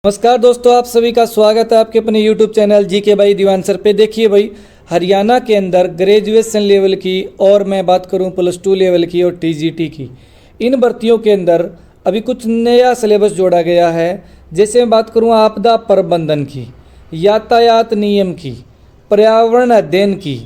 नमस्कार दोस्तों, आप सभी का स्वागत है आपके अपने YouTube चैनल जीके भाई दीवान सर पे। देखिए भाई, हरियाणा के अंदर ग्रेजुएशन लेवल की और मैं बात करूं +2 लेवल की और टीजीटी की, इन भर्तियों के अंदर अभी कुछ नया सिलेबस जोड़ा गया है। जैसे मैं बात करूं आपदा प्रबंधन की, यातायात नियम की, पर्यावरण अध्ययन की,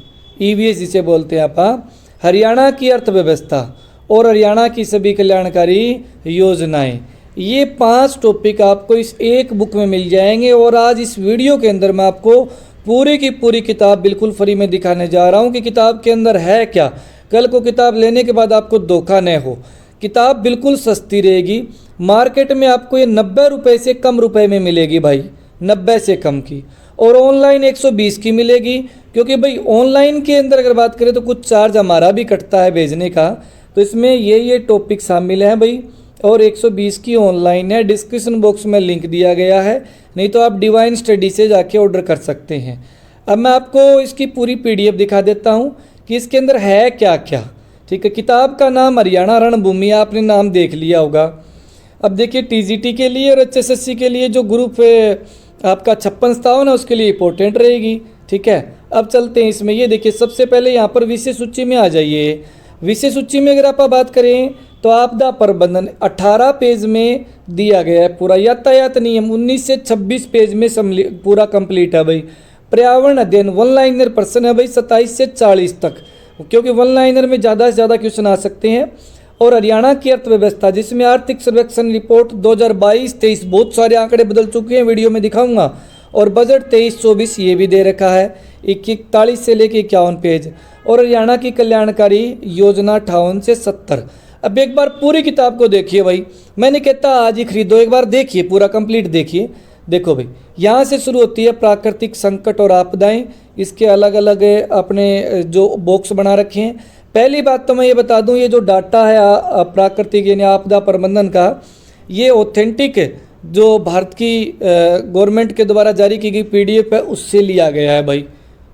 ईवीएस जिसे बोलते हैं आप, हरियाणा की अर्थव्यवस्था और हरियाणा की सभी कल्याणकारी योजनाएं, ये 5 टॉपिक आपको इस एक बुक में मिल जाएंगे। और आज इस वीडियो के अंदर मैं आपको पूरी की पूरी किताब बिल्कुल फ्री में दिखाने जा रहा हूँ कि किताब के अंदर है क्या। कल को किताब लेने के बाद आपको धोखा न हो। किताब बिल्कुल सस्ती रहेगी। मार्केट में आपको ये 90 रुपये से कम रुपए में मिलेगी भाई, 90 से कम की। और ऑनलाइन 120 की मिलेगी, क्योंकि भाई ऑनलाइन के अंदर अगर बात करें तो कुछ चार्ज हमारा भी कटता है भेजने का। तो इसमें ये टॉपिक शामिल हैं भाई, और 120 की ऑनलाइन है। डिस्क्रिप्शन बॉक्स में लिंक दिया गया है, नहीं तो आप डिवाइन स्टडी से जाके ऑर्डर कर सकते हैं। अब मैं आपको इसकी पूरी पीडीएफ दिखा देता हूँ कि इसके अंदर है क्या क्या। ठीक है, किताब का नाम हरियाणा रणभूमि, आपने नाम देख लिया होगा। अब देखिए, टीजीटी के लिए और एचएसएससी के लिए जो ग्रुप आपका 56 57 है उसके लिए इंपॉर्टेंट रहेगी। ठीक है, अब चलते हैं इसमें। ये देखिए, सबसे पहले यहाँ पर विषय सूची में आ जाइए। विषय सूची में अगर आप बात करें तो आपदा प्रबंधन 18 पेज में दिया गया है पूरा। यातायात नियम 19 से 26 पेज में पूरा कंप्लीट है भाई। पर्यावरण अध्ययन वन लाइनर प्रश्न है भाई 27 से 40 तक, क्योंकि वन लाइनर में ज़्यादा से ज़्यादा क्वेश्चन आ सकते हैं। और हरियाणा की अर्थव्यवस्था, जिसमें आर्थिक सर्वेक्षण रिपोर्ट 2022-23, बहुत सारे आंकड़े बदल चुके हैं, वीडियो में दिखाऊंगा। और बजट 23-24 ये भी दे रखा है, 41 से लेके 51 पेज। और हरियाणा की कल्याणकारी योजना 58 से 70। अब एक बार पूरी किताब को देखिए भाई, मैं नहीं कहता आज ही खरीदो, एक बार देखिए पूरा कंप्लीट देखिए। देखो भाई, यहाँ से शुरू होती है प्राकृतिक संकट और आपदाएं, इसके अलग अलग अपने जो बॉक्स बना रखे हैं। पहली बात तो मैं ये बता दूं, ये जो डाटा है प्राकृतिक यानी आपदा प्रबंधन का, ये ऑथेंटिक जो भारत की गवर्नमेंट के द्वारा जारी की गई पीडीएफ है उससे लिया गया है भाई,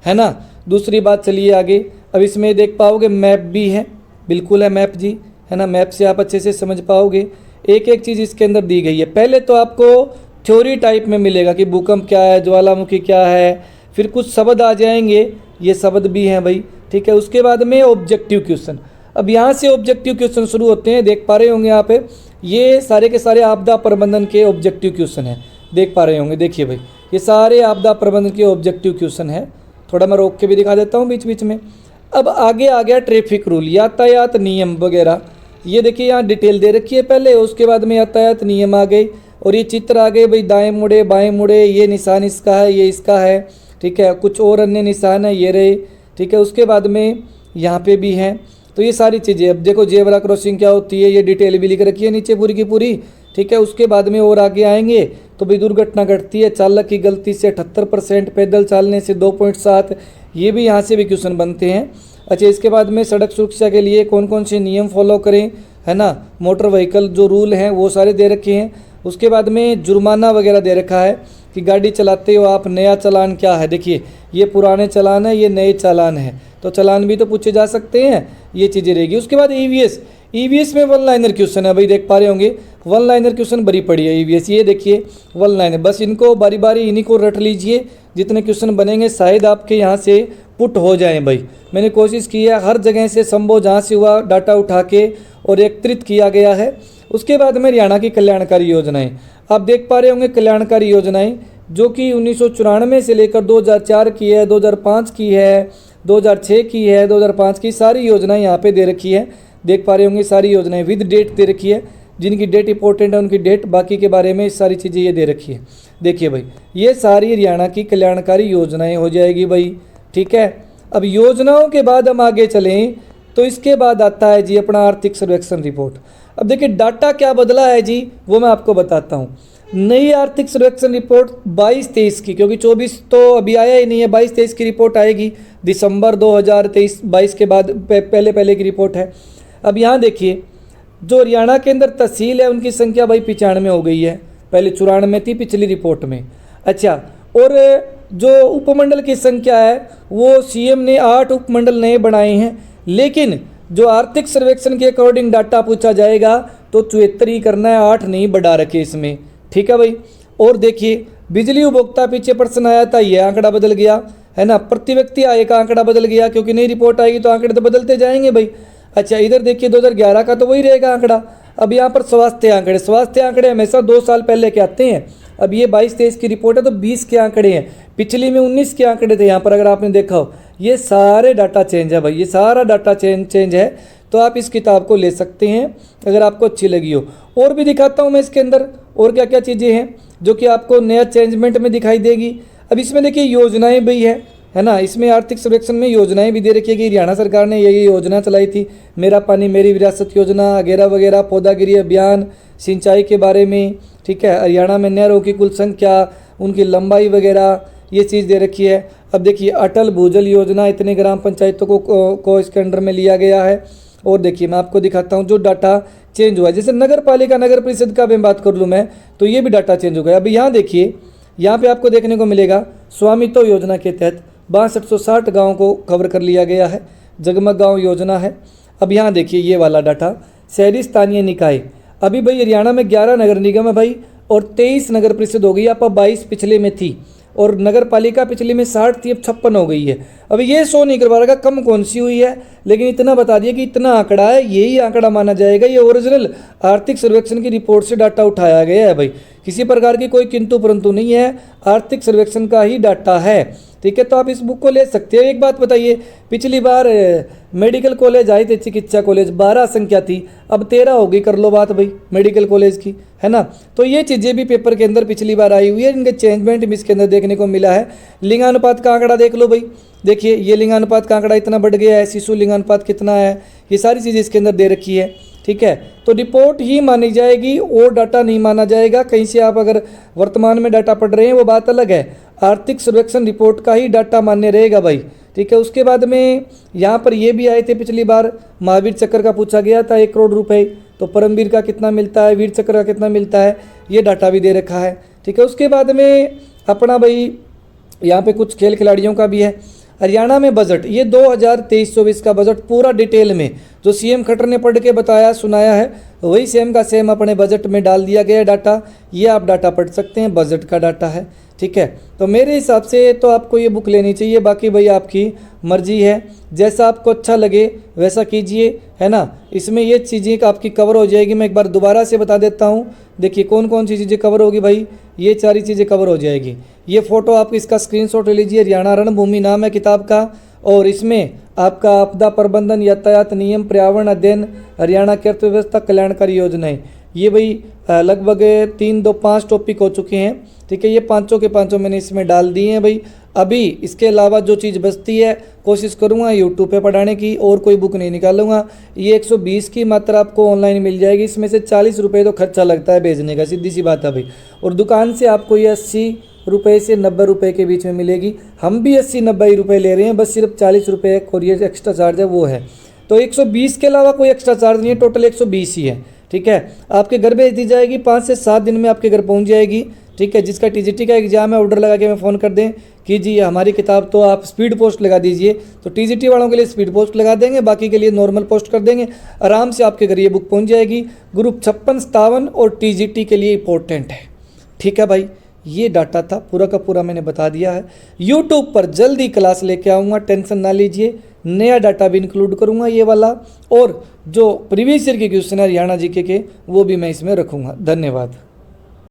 है ना। दूसरी बात, चलिए आगे। अब इसमें देख पाओगे मैप भी है, बिल्कुल है मैप जी, है ना। मैप से आप अच्छे से समझ पाओगे, एक एक चीज़ इसके अंदर दी गई है। पहले तो आपको थ्योरी टाइप में मिलेगा कि भूकंप क्या है, ज्वालामुखी क्या है, फिर कुछ शब्द आ जाएंगे, ये शब्द भी हैं भाई। ठीक है, उसके बाद में ऑब्जेक्टिव क्वेश्चन। अब यहाँ से ऑब्जेक्टिव क्वेश्चन शुरू होते हैं, देख पा रहे होंगे यहाँ पे, ये सारे के सारे आपदा प्रबंधन के ऑब्जेक्टिव क्वेश्चन हैं, देख पा रहे होंगे। देखिए भाई, ये सारे आपदा प्रबंधन के ऑब्जेक्टिव क्वेश्चन है। थोड़ा मैं रोक के भी दिखा देता हूँ बीच बीच में। अब आगे आ गया ट्रैफिक रूल, यातायात नियम वगैरह। ये देखिए, यहाँ डिटेल दे रखी है पहले, उसके बाद में यातायात नियम आ गई। और ये चित्र आ गए भाई, दाएं मुड़े बाएं मुड़े, ये निशान इसका है, ये इसका है। ठीक है, कुछ और अन्य निशान है, ये रहे। ठीक है, उसके बाद में यहाँ पे भी हैं। तो ये सारी चीज़ें, अब देखो जेब्रा क्रॉसिंग क्या होती है, ये डिटेल भी लिख रखी है नीचे पूरी की पूरी। ठीक है, उसके बाद में और आगे आएंगे तो भाई दुर्घटना घटती है चालक की गलती से 78%, पैदल चलने से 2.7, ये भी यहाँ से भी क्वेश्चन बनते हैं। अच्छा, इसके बाद में सड़क सुरक्षा के लिए कौन कौन से नियम फॉलो करें, है ना। मोटर व्हीकल जो रूल हैं वो सारे दे रखे हैं। उसके बाद में जुर्माना वगैरह दे रखा है कि गाड़ी चलाते हो आप, नया चालान क्या है। देखिए, ये पुराने चालान है, ये नए चालान है, तो चालान भी तो पूछे जा सकते हैं, ये चीज़ें रहेगी। उसके बाद ईवीएस में वन लाइनर क्वेश्चन है भाई, देख पा रहे होंगे वन लाइनर क्वेश्चन बड़ी पड़ी है ईवीएस। ये देखिए वन लाइनर, बस इनको बारी बारी इन्हीं को रट लीजिए, जितने क्वेश्चन बनेंगे शायद आपके यहाँ से पुट हो जाए भाई। मैंने कोशिश की है हर जगह से संभव जहाँ से हुआ डाटा उठा के और एकत्रित किया गया है। उसके बाद में हरियाणा की कल्याणकारी योजनाएं, आप देख पा रहे होंगे कल्याणकारी योजनाएं जो कि 1994 से लेकर 2004 की है, 2005 की है, 2006 की है, 2005 की सारी योजनाएं यहाँ पे दे रखी है। देख पा रहे होंगे सारी योजनाएं विद डेट दे रखी है, जिनकी डेट इंपॉर्टेंट है उनकी डेट, बाकी के बारे में सारी चीज़ें ये दे रखी है। देखिए भाई, ये सारी हरियाणा की कल्याणकारी योजनाएं हो जाएगी भाई। ठीक है, अब योजनाओं के बाद हम आगे चलें तो इसके बाद आता है जी अपना आर्थिक सर्वेक्षण रिपोर्ट। अब देखिए डाटा क्या बदला है जी, वो मैं आपको बताता हूँ। नई आर्थिक सर्वेक्षण रिपोर्ट 22-23 की, क्योंकि 24 तो अभी आया ही नहीं है, 22-23 की रिपोर्ट आएगी दिसंबर 2023-22 के बाद, पहले की रिपोर्ट है। अब यहाँ देखिए, जो हरियाणा के अंदर तहसील है उनकी संख्या भाई 95 हो गई है, पहले 94 थी पिछली रिपोर्ट में। अच्छा, और जो उपमंडल की संख्या है वो सीएम ने 8 उपमंडल नए बनाए हैं, लेकिन जो आर्थिक सर्वेक्षण के अकॉर्डिंग डाटा पूछा जाएगा तो 74 ही करना है, 8 नहीं बढ़ा रखे इसमें। ठीक है भाई। और देखिए बिजली उपभोक्ता पीछे प्रश्न आया था, ये आंकड़ा बदल गया है ना, प्रति व्यक्ति आय का आंकड़ा बदल गया, क्योंकि नई रिपोर्ट आएगी तो आंकड़े तो बदलते जाएंगे भाई। अच्छा इधर देखिए 2011 का तो वही रहेगा आंकड़ा। अब यहाँ पर स्वास्थ्य आंकड़े हमेशा 2 साल पहले के आते हैं। अब ये 22-23 की रिपोर्ट है तो 20 के आंकड़े हैं, पिछली में 19 के आंकड़े थे। यहाँ पर अगर आपने देखा हो ये सारे डाटा चेंज है भाई, ये सारा डाटा चेंज है। तो आप इस किताब को ले सकते हैं अगर आपको अच्छी लगी हो। और भी दिखाता हूँ मैं इसके अंदर और क्या क्या चीज़ें हैं जो कि आपको नया चेंजमेंट में दिखाई देगी। अब इसमें देखिए योजनाएं भी है ना, इसमें आर्थिक सर्वेक्षण में योजनाएं भी दे रखी है कि हरियाणा सरकार ने ये योजना चलाई थी, मेरा पानी मेरी विरासत योजना वगैरह वगैरह, पौधागिरी अभियान, सिंचाई के बारे में, ठीक है, हरियाणा में नहरों की कुल संख्या, उनकी लंबाई वगैरह ये चीज़ दे रखी है। अब देखिए अटल भूजल योजना, इतने ग्राम पंचायतों को इसके अंडर में लिया गया है। और देखिए मैं आपको दिखाता हूँ जो डाटा चेंज हुआ है, जैसे नगर पालिका नगर परिषद का मैं बात कर लूँ मैं, तो ये भी डाटा चेंज हो गया। अब यहाँ देखिए, यहाँ पे आपको देखने को मिलेगा स्वामित्व योजना के तहत 6260 गाँव को कवर कर लिया गया है, जगमग गाँव योजना है। अब यहाँ देखिए ये वाला डाटा, शहरी स्थानीय निकाय, अभी भाई हरियाणा में 11 नगर निगम है भाई और 23 नगर परिषद हो गई, आप 22 पिछले में थी, और नगर पालिका पिछले में 60 थी, अब 56 हो गई है। अब ये शो नहीं करवा रहा कम कौन सी हुई है, लेकिन इतना बता दिया कि इतना आंकड़ा है, यही आंकड़ा माना जाएगा, ये ओरिजिनल आर्थिक सर्वेक्षण की रिपोर्ट से डाटा उठाया गया है भाई, किसी प्रकार की कोई किंतु परंतु नहीं है, आर्थिक सर्वेक्षण का ही डाटा है, ठीक है। तो आप इस बुक को ले सकते हो। एक बात बताइए, पिछली बार मेडिकल कॉलेज आए थे, चिकित्सा कॉलेज 12 संख्या थी, अब 13 हो गई, कर लो बात भाई मेडिकल कॉलेज की, है ना। तो ये चीज़ें भी पेपर के अंदर पिछली बार आई हुई है, इनके चेंजमेंट भी इसके अंदर देखने को मिला है। लिंगानुपात का आंकड़ा देख लो भाई, देखिए ये लिंगानुपात का आंकड़ा इतना बढ़ गया है, शिशु लिंगानुपात कितना है, ये सारी चीज़ें इसके अंदर दे रखी है, ठीक है। तो रिपोर्ट ही मानी जाएगी और डाटा नहीं माना जाएगा। कहीं से आप अगर वर्तमान में डाटा पढ़ रहे हैं वो बात अलग है, आर्थिक सर्वेक्षण रिपोर्ट का ही डाटा मान्य रहेगा भाई, ठीक है। उसके बाद में यहाँ पर ये भी आए थे पिछली बार, महावीर चक्र का पूछा गया था 1 करोड़ रुपए, तो परमवीर का कितना मिलता है, वीर चक्र का कितना मिलता है, ये डाटा भी दे रखा है, ठीक है। उसके बाद में अपना भाई यहाँ पे कुछ खेल खिलाड़ियों का भी है। हरियाणा में बजट, ये 2023-24 का बजट पूरा डिटेल में जो सीएम खट्टर ने पढ़ के बताया सुनाया है वही सेम का सेम अपने बजट में डाल दिया गया डाटा, ये आप डाटा पढ़ सकते हैं, बजट का डाटा है, ठीक है। तो मेरे हिसाब से तो आपको ये बुक लेनी चाहिए, बाकी भाई आपकी मर्जी है, जैसा आपको अच्छा लगे वैसा कीजिए, है ना। इसमें ये चीज़ें आपकी कवर हो जाएगी, मैं एक बार दोबारा से बता देता हूँ। देखिए कौन कौन सी चीज़ें कवर होगी भाई, ये सारी चीज़ें कवर हो जाएगी। ये फ़ोटो आप इसका स्क्रीनशॉट ले लीजिए, हरियाणा रणभूमि नाम है किताब का, और इसमें आपका आपदा प्रबंधन, यातायात नियम, पर्यावरण अध्ययन, हरियाणा की अर्थव्यवस्था, कल्याणकारी योजनाएं, ये भाई लगभग 3-2-5 टॉपिक हो चुके हैं, ठीक है। ये पाँचों के पाँचों मैंने इसमें डाल दिए हैं भाई। अभी इसके अलावा जो चीज़ बचती है कोशिश करूँगा यूट्यूब पे पढ़ाने की, और कोई बुक नहीं निकालूंगा। ये 120 की मात्रा आपको ऑनलाइन मिल जाएगी, इसमें से 40 रुपये तो खर्चा लगता है भेजने का, सीधी सी बात है भाई। और दुकान से आपको ये 80 रुपये से 90 रुपये के बीच में मिलेगी। हम भी 80-90 रुपये ले रहे हैं, बस सिर्फ 40 रुपये कोरियर एक्स्ट्रा चार्ज है वो है। तो 120 के अलावा कोई एक्स्ट्रा चार्ज नहीं है, टोटल 120 ही है, ठीक है। आपके घर भेज दी जाएगी, 5 से 7 दिन में आपके घर पहुंच जाएगी, ठीक है। जिसका टीजीटी का एग्जाम है ऑर्डर लगा के मैं फ़ोन कर दें कि जी हमारी किताब, तो आप स्पीड पोस्ट लगा दीजिए, तो टीजीटी वालों के लिए स्पीड पोस्ट लगा देंगे, बाकी के लिए नॉर्मल पोस्ट कर देंगे, आराम से आपके घर ये बुक पहुंच जाएगी। ग्रुप 56-57 और टीजीटी के लिए इंपॉर्टेंट है, ठीक है भाई। ये डाटा था पूरा का पूरा मैंने बता दिया है। यूट्यूब पर जल्दी क्लास लेके आऊँगा, टेंशन ना लीजिए, नया डाटा भी इंक्लूड करूँगा ये वाला, और जो प्रीवियस ईयर के क्वेश्चन है हरियाणा जीके के वो भी मैं इसमें रखूँगा। धन्यवाद।